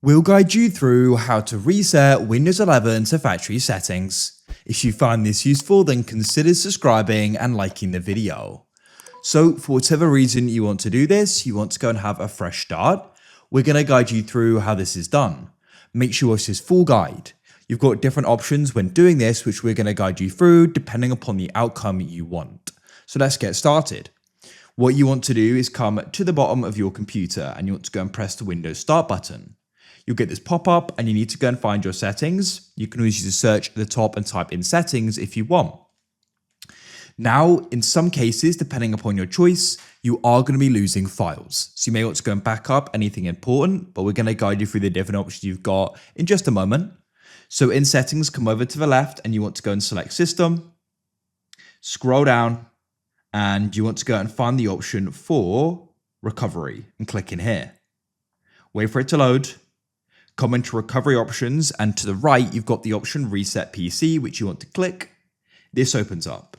We'll guide you through how to reset Windows 11 to factory settings. If you find this useful, then consider subscribing and liking the video. So for whatever reason you want to do this, you want to go and have a fresh start, we're going to guide you through how this is done. Make sure it's this full guide. You've got different options when doing this, which we're going to guide you through depending upon the outcome you want. So let's get started. What you want to do is come to the bottom of your computer and you want to go and press the Windows Start button. You'll get this pop-up and you need to go and find your settings. You can always use a search at the top and type in settings if you want. Now, in some cases, depending upon your choice, you are going to be losing files. So you may want to go and back up anything important, but we're going to guide you through the different options you've got in just a moment. So in settings, come over to the left and you want to go and select system, scroll down, and you want to go and find the option for recovery and click in here. Wait for it to load. Come into recovery options, and to the right, you've got the option reset PC, which you want to click. This opens up.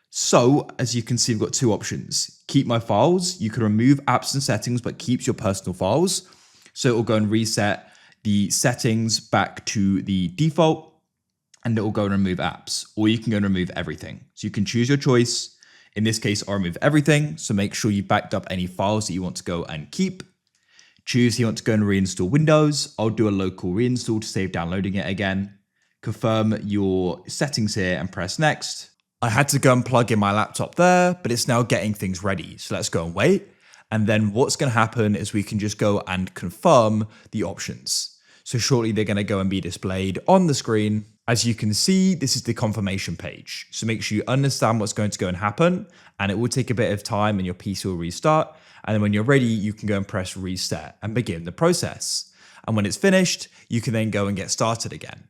So as you can see, we've got two options. Keep my files. You can remove apps and settings, but keeps your personal files. So it will go and reset the settings back to the default, and it will go and remove apps, or you can go and remove everything. So you can choose your choice. In this case, I'll remove everything. So make sure you backed up any files that you want to go and keep. Choose you want to go and reinstall Windows. I'll do a local reinstall to save downloading it again. Confirm your settings here and press next. I had to go and plug in my laptop there, but it's now getting things ready. So let's go and wait. And then what's going to happen is we can just go and confirm the options. So shortly they're going to go and be displayed on the screen. As you can see, this is the confirmation page. So make sure you understand what's going to go and happen, and it will take a bit of time and your PC will restart. And then when you're ready, you can go and press reset and begin the process. And when it's finished, you can then go and get started again.